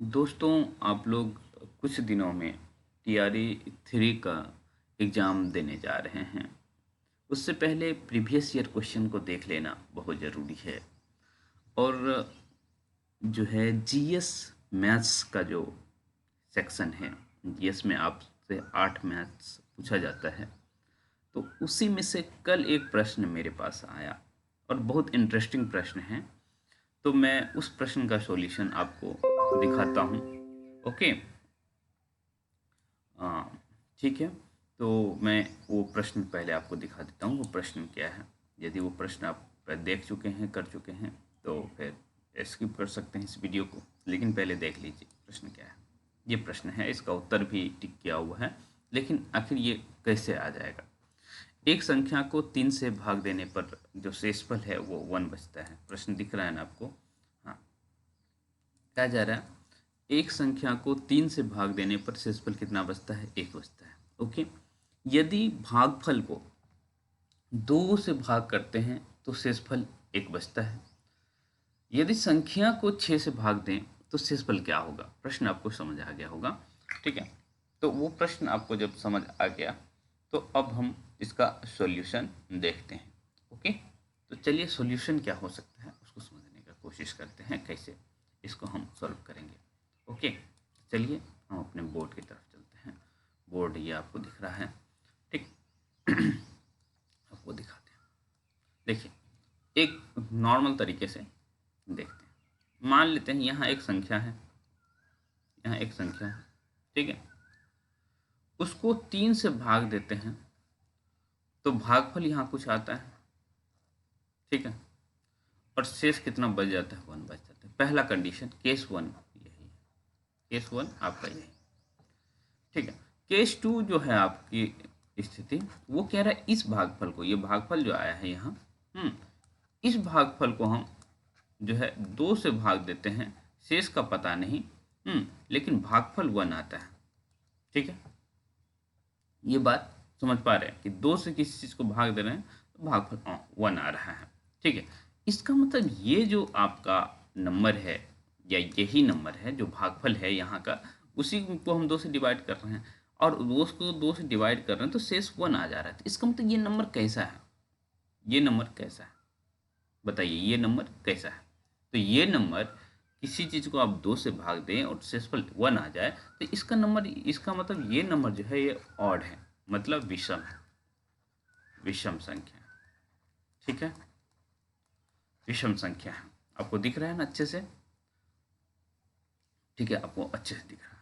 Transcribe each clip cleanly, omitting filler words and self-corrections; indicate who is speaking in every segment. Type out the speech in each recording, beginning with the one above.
Speaker 1: दोस्तों, आप लोग कुछ दिनों में टीआरई 3 का एग्ज़ाम देने जा रहे हैं। उससे पहले प्रीवियस ईयर क्वेश्चन को देख लेना बहुत ज़रूरी है। और जो है जीएस मैथ्स का जो सेक्शन है, जीएस में आपसे 8 मैथ्स पूछा जाता है। तो उसी में से कल एक प्रश्न मेरे पास आया और बहुत इंटरेस्टिंग प्रश्न है। तो मैं उस प्रश्न का सॉल्यूशन आपको दिखाता हूँ। ओके। हाँ, ठीक है। तो मैं वो प्रश्न पहले आपको दिखा देता हूँ वो प्रश्न क्या है। यदि वो प्रश्न आप देख चुके हैं, कर चुके हैं, तो फिर स्किप कर सकते हैं इस वीडियो को, लेकिन पहले देख लीजिए प्रश्न क्या है। ये प्रश्न है, इसका उत्तर भी टिक किया हुआ है, लेकिन आखिर ये कैसे आ जाएगा। एक संख्या को 3 से भाग देने पर जो शेषफल है वो 1 बचता है। प्रश्न दिख रहा है ना आपको। हाँ, क्या जा रहा है, एक संख्या को 3 से भाग देने पर शेषफल कितना बचता है, 1 बचता है। ओके। यदि भागफल को 2 से भाग करते हैं तो शेषफल 1 बचता है। यदि संख्या को 6 से भाग दें तो शेषफल क्या होगा। प्रश्न आपको समझ आ गया होगा, ठीक है। तो वो प्रश्न आपको जब समझ आ गया तो अब हम इसका सॉल्यूशन देखते हैं। ओके। तो चलिए सॉल्यूशन क्या हो सकता है उसको समझने का कोशिश करते हैं, कैसे इसको हम सॉल्व करेंगे। ओके। चलिए हम अपने बोर्ड की तरफ चलते हैं। बोर्ड ये आपको दिख रहा है, ठीक। आपको दिखाते हैं। देखिए, एक नॉर्मल तरीके से देखते हैं। मान लेते हैं यहाँ एक संख्या है, यहाँ एक संख्या है, ठीक है। उसको 3 से भाग देते हैं तो भागफल यहाँ कुछ आता है, ठीक है। और शेष कितना बच जाता है, 1 बच जाता है। पहला कंडीशन, केस 1 यही है, केस 1 आपका यही, ठीक है। केस 2 जो है आपकी स्थिति, वो कह रहा है इस भागफल को, ये भागफल जो आया है यहाँ, इस भागफल को हम जो है 2 से भाग देते हैं, शेष का पता नहीं, लेकिन भागफल 1 आता है, ठीक है। ये बात समझ पा रहे हैं कि 2 से किसी चीज़ को भाग दे रहे हैं तो भागफल 1 आ रहा है, ठीक है। इसका मतलब ये जो आपका नंबर है या यही नंबर है जो भागफल है यहाँ का, उसी को हम 2 से डिवाइड कर रहे हैं और 2 को 2 से डिवाइड कर रहे हैं तो शेष 1 आ जा रहा है। तो इसका मतलब ये नंबर कैसा है, ये नंबर कैसा है, बताइए ये नंबर कैसा है। तो ये नंबर, किसी चीज़ को आप 2 से भाग दें और शेषफल 1 आ जाए तो इसका नंबर, इसका मतलब ये नंबर जो है ये ऑड है, मतलब विषम है, विषम संख्या, ठीक है। विषम संख्या है, आपको दिख रहा है ना अच्छे से, ठीक है, आपको अच्छे से दिख रहा है।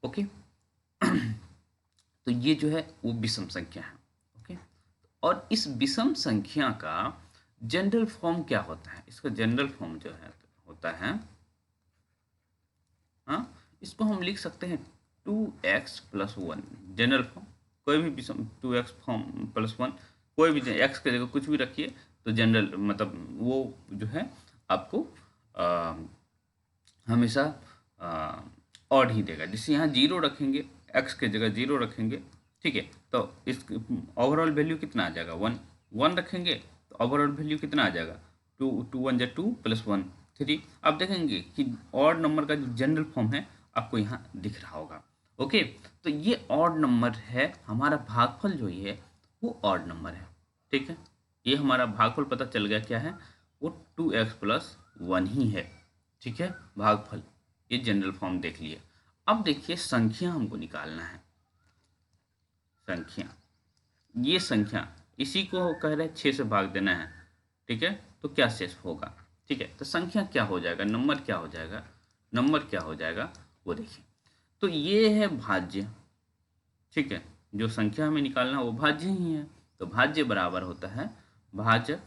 Speaker 1: ओके। तो ये जो है वो विषम संख्या है। ओके। और इस विषम संख्या का जनरल फॉर्म क्या होता है, इसका जनरल फॉर्म जो है होता है, हाँ, इसको हम लिख सकते हैं 2x प्लस 1, जनरल फॉर्म। कोई भी विषम 2x फॉर्म प्लस 1, कोई भी x की जगह कुछ भी रखिए तो जनरल मतलब वो जो है आपको हमेशा ऑड ही देगा। जैसे यहाँ 0 रखेंगे, x की जगह 0 रखेंगे, ठीक है, तो इस ओवरऑल वैल्यू कितना आ जाएगा, 1। 1 रखेंगे तो ओवरऑल वैल्यू कितना आ जाएगा, 2, 2 1 जा 2 प्लस 1 3। आप देखेंगे कि ऑड नंबर का जो जनरल फॉर्म है आपको यहाँ दिख रहा होगा। ओके। तो ये ऑड नंबर है, हमारा भागफल जो ये है वो ऑड नंबर है, ठीक है। ये हमारा भागफल पता चल गया क्या है, वो 2x प्लस 1 ही है, ठीक है, भागफल। ये जनरल फॉर्म देख लिए। अब देखिए संख्या हमको निकालना है, संख्या, ये संख्या, इसी को कह रहे हैं 6 से भाग देना है, ठीक है। तो क्या शेष होगा, ठीक है। तो संख्या क्या हो जाएगा, नंबर क्या हो जाएगा, नंबर क्या हो जाएगा वो देखिए। तो ये है भाज्य, ठीक है, जो संख्या हमें निकालना है वो भाज्य ही है। तो भाज्य बराबर होता है भाजक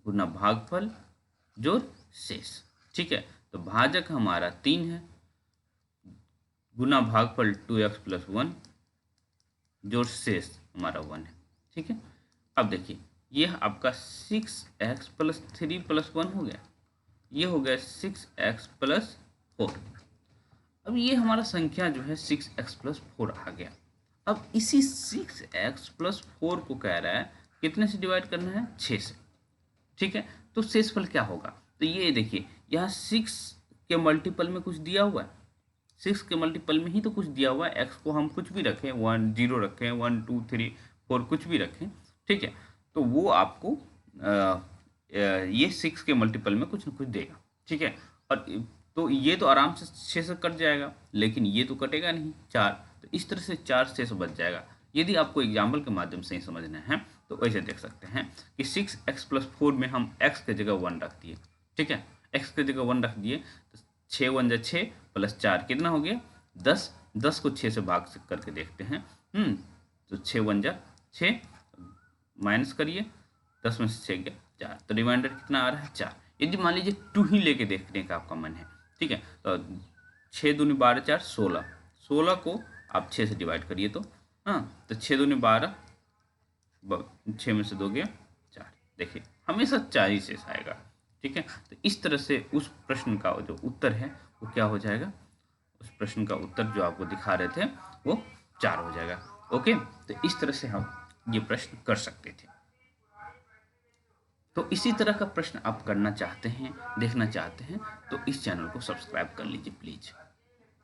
Speaker 1: गुना भागफल जोड़ शेष, ठीक है। तो भाजक हमारा 3 है गुना भागफल 2x प्लस 1 जोड़ शेष हमारा 1 है, ठीक है। अब देखिए ये आपका 6x प्लस 3 प्लस 1 हो गया, ये हो गया 6x प्लस 4। अब ये हमारा संख्या जो है 6x प्लस 4 आ गया। अब इसी 6x प्लस 4 को कह रहा है कितने से डिवाइड करना है, 6 से, ठीक है। तो शेषफल क्या होगा, तो ये देखिए यहाँ 6 के मल्टीपल में कुछ दिया हुआ है, 6 के मल्टीपल में ही तो कुछ दिया हुआ है, एक्स को हम कुछ भी रखें, 1 0 रखें, 1 2 3 4 कुछ भी रखें, ठीक है, तो वो आपको ये 6 के मल्टीपल में कुछ ना कुछ देगा, ठीक है। और तो ये तो आराम से 6 से कट जाएगा, लेकिन ये तो कटेगा नहीं 4, तो इस तरह से 4 6 से बच जाएगा। यदि आपको एग्जाम्पल के माध्यम से ही समझना है तो ऐसे देख सकते हैं कि 6x+4 में हम x की जगह 1 रख दिए, ठीक है, x की जगह 1 रख दिए तो 6 1 जा 6 प्लस 4 कितना हो गया 10, 10 को 6 से भाग से करके देखते हैं, तो 6 1 जा 6, माइनस करिए, 10 में से 6 गया 4, तो रिमाइंडर कितना आ रहा है 4। यदि मान लीजिए 2 ही लेके देखने का आपका मन है, ठीक है, तो 6 दूनी 12 4 16, 16 को आप 6 से डिवाइड करिए तो तो 6 दूनी 12, 6 में से 2 गया 4, देखिए हमेशा 4 ही शेष आएगा, ठीक है। तो इस तरह से उस प्रश्न का जो उत्तर है वो क्या हो जाएगा, उस प्रश्न का उत्तर जो आपको दिखा रहे थे वो 4 हो जाएगा। ओके, तो इस तरह से हम ये प्रश्न कर सकते थे। तो इसी तरह का प्रश्न आप करना चाहते हैं, देखना चाहते हैं, तो इस चैनल को सब्सक्राइब कर लीजिए प्लीज़।